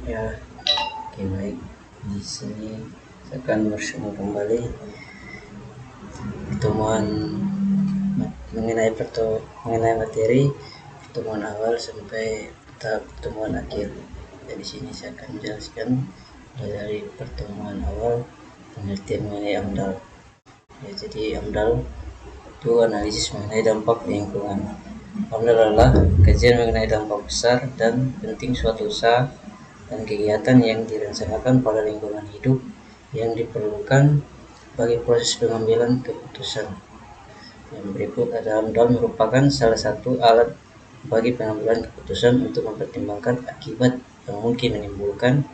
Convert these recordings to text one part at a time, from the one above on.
Ya, oke, baik. Di sini saya akan bersama kembali pertemuan mengenai materi pertemuan awal sampai tahap pertemuan akhir. Jadi sini saya akan menjelaskan dari pertemuan awal pengertian mengenai AMDAL. Ya, jadi AMDAL itu analisis mengenai dampak lingkungan. AMDAL adalah kajian mengenai dampak besar dan penting suatu usaha dan kegiatan yang direncanakan pada lingkungan hidup yang diperlukan bagi proses pengambilan keputusan. Yang berikut ada AMDAL merupakan salah satu alat bagi pengambilan keputusan untuk mempertimbangkan akibat yang mungkin ditimbulkan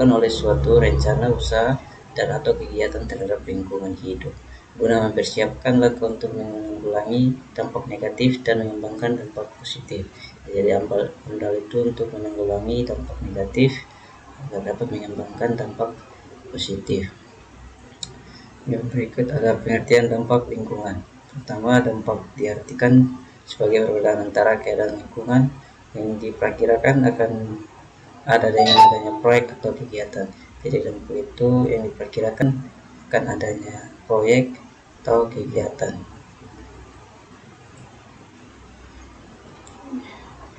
oleh suatu rencana usaha dan atau kegiatan terhadap lingkungan hidup guna mempersiapkan langkah untuk menanggulangi dampak negatif dan mengembangkan dampak positif. Jadi AMDAL itu untuk menanggulangi dampak negatif agar dapat mengembangkan dampak positif. Yang berikut ada pengertian dampak lingkungan. Pertama, dampak diartikan sebagai perbedaan antara keadaan lingkungan yang diperkirakan akan ada dengan adanya proyek atau kegiatan. Jadi dampak itu yang diperkirakan akan adanya proyek atau kegiatan.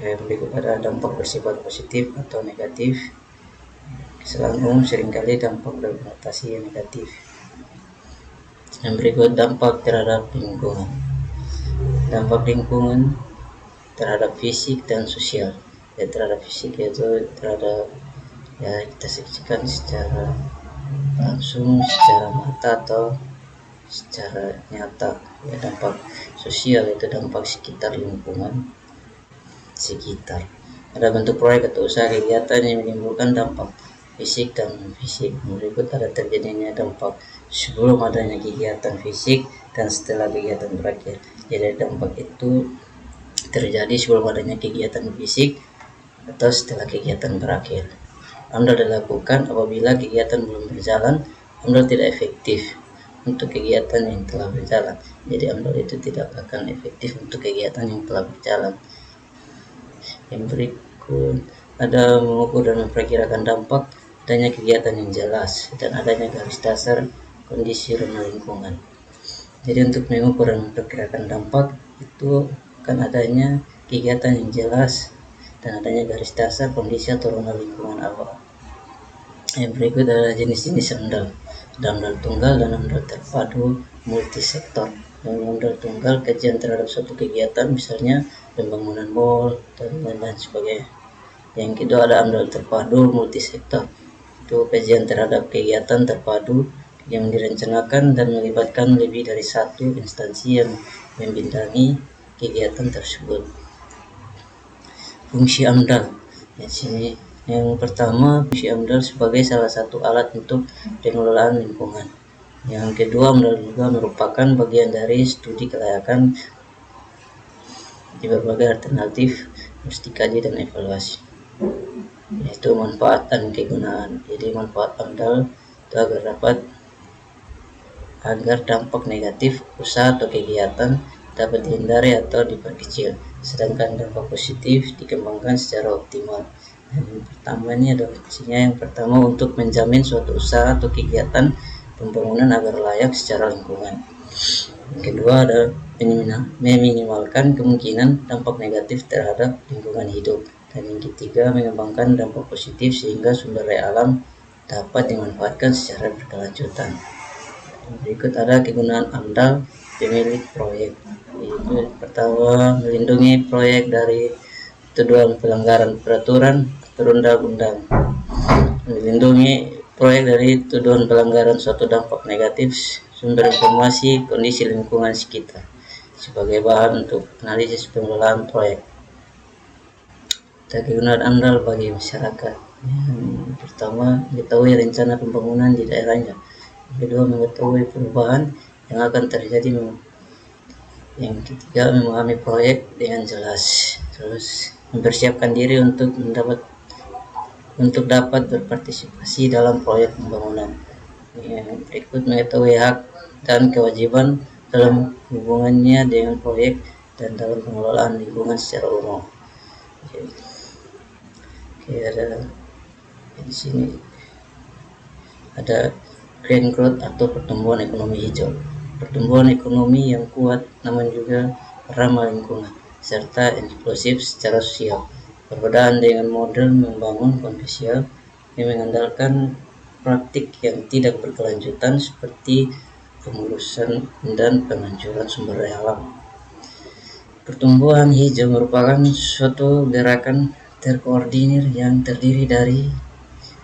Yang berikut ada dampak bersifat positif atau negatif. Secara umum seringkali dampak berkonotasi yang negatif. Yang berikut dampak terhadap lingkungan. Dampak lingkungan terhadap fisik dan sosial. Ya, terhadap fisik yaitu terhadap kita saksikan secara langsung, secara mata atau secara nyata. Ya, dampak sosial itu dampak sekitar lingkungan sekitar. Ada bentuk proyek atau usaha kegiatan yang menimbulkan dampak fisik dan non-fisik. Berikut ada terjadinya dampak sebelum adanya kegiatan fisik dan setelah kegiatan berakhir. Jadi dampak itu terjadi sebelum adanya kegiatan fisik atau setelah kegiatan berakhir. AMDAL dilakukan apabila kegiatan belum berjalan, AMDAL tidak efektif untuk kegiatan yang telah berjalan. Jadi AMDAL itu tidak akan efektif untuk kegiatan yang telah berjalan. Yang berikut ada mengukur dan memperkirakan dampak adanya kegiatan yang jelas dan adanya garis dasar kondisi ramah lingkungan. Jadi untuk mengukur dan memperkirakan dampak itu akan adanya kegiatan yang jelas dan adanya garis dasar kondisi atau ramah lingkungan awal. Yang berikut adalah jenis-jenis AMDAL. Ada AMDAL tunggal dan AMDAL terpadu multisektor. AMDAL tunggal kajian terhadap suatu kegiatan, misalnya pembangunan mall dan lain-lain sebagainya. Yang kedua ada AMDAL terpadu multisektor. Itu kajian terhadap kegiatan terpadu yang direncanakan dan melibatkan lebih dari satu instansi yang membidangi kegiatan tersebut. Fungsi AMDAL. Di sini yang pertama, fungsi AMDAL sebagai salah satu alat untuk pengelolaan lingkungan. Yang kedua, AMDAL juga merupakan bagian dari studi kelayakan di berbagai alternatif harus dikaji dan evaluasi, yaitu manfaat dan kegunaan. Jadi manfaat AMDAL itu agar dampak negatif usaha atau kegiatan dapat dihindari atau diperkecil, sedangkan dampak positif dikembangkan secara optimal. Yang pertama ini ada fungsinya. Yang pertama, untuk menjamin suatu usaha atau kegiatan pembangunan agar layak secara lingkungan. Yang kedua ada meminimalkan kemungkinan dampak negatif terhadap lingkungan hidup. Dan yang ketiga, mengembangkan dampak positif sehingga sumber daya alam dapat dimanfaatkan secara berkelanjutan. Berikut ada kegunaan AMDAL pemilik proyek. Itu pertama, melindungi proyek dari tuduhan pelanggaran peraturan perundang-undang. Melindungi proyek dari tuduhan pelanggaran suatu dampak negatif sumber informasi kondisi lingkungan sekitar sebagai bahan untuk analisis pengelolaan proyek. Kegunaan AMDAL bagi masyarakat. Yang pertama, mengetahui rencana pembangunan di daerahnya. Yang kedua, mengetahui perubahan yang akan terjadi. Yang ketiga, memahami proyek dengan jelas. Terus mempersiapkan diri untuk dapat berpartisipasi dalam proyek pembangunan. Yang berikut, mengetahui hak dan kewajiban dalam hubungannya dengan proyek dan dalam pengelolaan lingkungan secara umum. Oke, ada di sini ada green growth atau pertumbuhan ekonomi hijau. Pertumbuhan ekonomi yang kuat namun juga ramah lingkungan serta inklusif secara sosial. Perbedaan dengan model membangun konvensional yang mengandalkan praktik yang tidak berkelanjutan seperti pengurusan dan penghancuran sumber daya alam. Pertumbuhan hijau merupakan suatu gerakan terkoordinir yang terdiri dari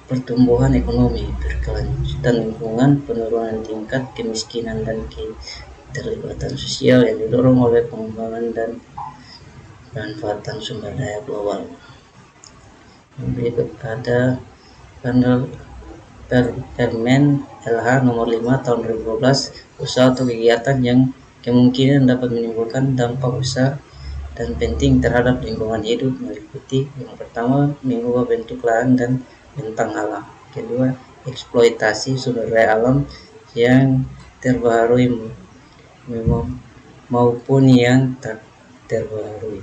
pertumbuhan ekonomi, berkelanjutan lingkungan, penurunan tingkat kemiskinan dan keterlibatan sosial yang didorong oleh pengembangan dan pemanfaatan sumber daya global. Berikut ada Permen LH nomor 5 tahun 2012, usaha atau kegiatan yang kemungkinan dapat menimbulkan dampak besar dan penting terhadap lingkungan hidup meliputi yang pertama, mengubah bentuk lahan dan bentang alam. Kedua, eksploitasi sumber daya alam yang terbaharui maupun yang tak terbaharui.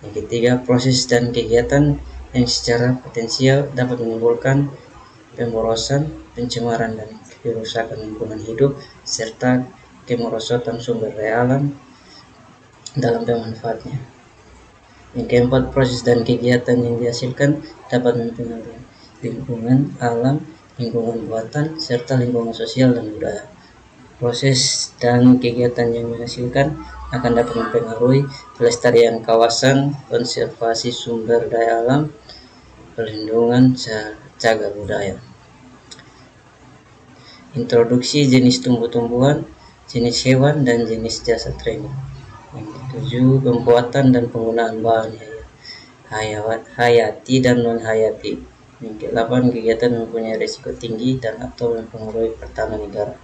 Yang ketiga, proses dan kegiatan yang secara potensial dapat menimbulkan pemborosan, pencemaran dan kerusakan lingkungan hidup serta kemerosotan sumber daya alam dalam pemanfaatnya. Yang keempat, proses dan kegiatan yang dihasilkan dapat mempengaruhi lingkungan alam, lingkungan buatan, serta lingkungan sosial dan budaya. Proses dan kegiatan yang menghasilkan akan dapat mempengaruhi pelestarian kawasan, konservasi sumber daya alam, perlindungan cagar budaya. Introduksi jenis tumbuh-tumbuhan, jenis hewan, dan jenis jasa training. Yang ketujuh, pembuatan dan penggunaan bahan hayati dan non-hayati. Yang kedelapan, kegiatan mempunyai risiko tinggi dan atau mempengaruhi pertahanan negara.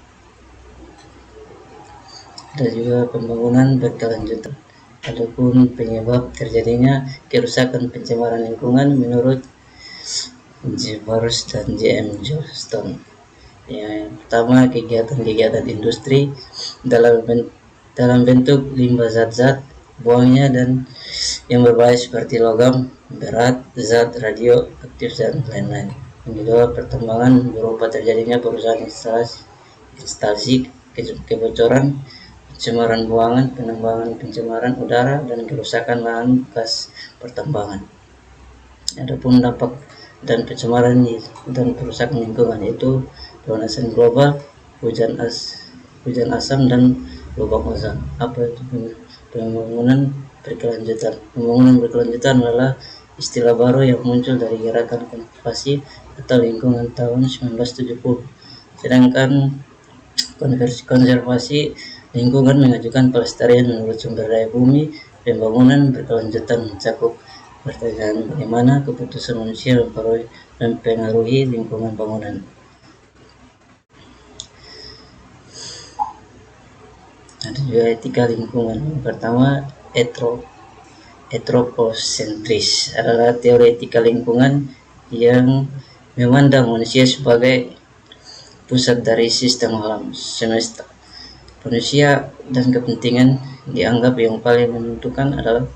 Ada juga pembangunan berkelanjutan. Adapun penyebab terjadinya kerusakan pencemaran lingkungan menurut Jeffers dan J.M. Johnston. Yang pertama, kegiatan-kegiatan industri dalam bentuk limbah zat-zat buangnya dan yang berbahaya seperti logam berat, zat radioaktif dan lain-lain. Yang kedua, pertambangan berupa terjadinya perusahaan instalasi kebocoran, pencemaran buangan, penambangan, pencemaran udara dan kerusakan lahan bekas pertambangan. Adapun dampak dan pencemaran dan kerusakan lingkungan yaitu pemanasan global, hujan asam dan lubang ozon. Apa itu pembangunan berkelanjutan? Pembangunan berkelanjutan adalah istilah baru yang muncul dari gerakan konservasi atau lingkungan tahun 1970. Sedangkan konservasi lingkungan mengajukan pelestarian menurut sumber daya bumi. Pembangunan berkelanjutan mencakup pertanyaan bagaimana keputusan manusia mempengaruhi lingkungan bangunan. Ada juga etika lingkungan. Yang pertama, antroposentris adalah teori etika lingkungan yang memandang manusia sebagai pusat dari sistem alam semesta. Manusia dan kepentingan dianggap yang paling menentukan adalah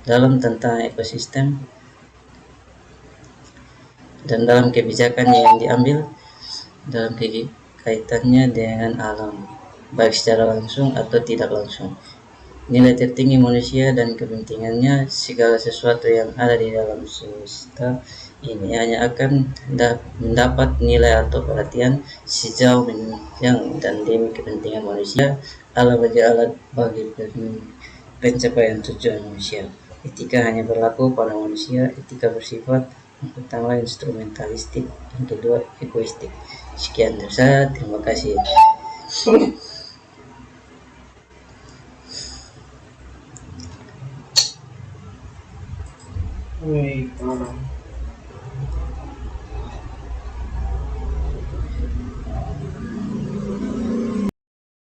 dalam tantangan ekosistem dan dalam kebijakan yang diambil dalam kaitannya dengan alam, baik secara langsung atau tidak langsung. Nilai tertinggi manusia dan kepentingannya, segala sesuatu yang ada di dalam semesta ini hanya akan mendapat nilai atau perhatian sejauh yang dan demi kepentingan manusia. Allah bagi alat bagi pencapaian tujuan manusia. Etika hanya berlaku pada manusia. Etika bersifat yang pertama instrumentalistik, yang kedua egoistik. Sekian dari saya, terima kasih. Wait,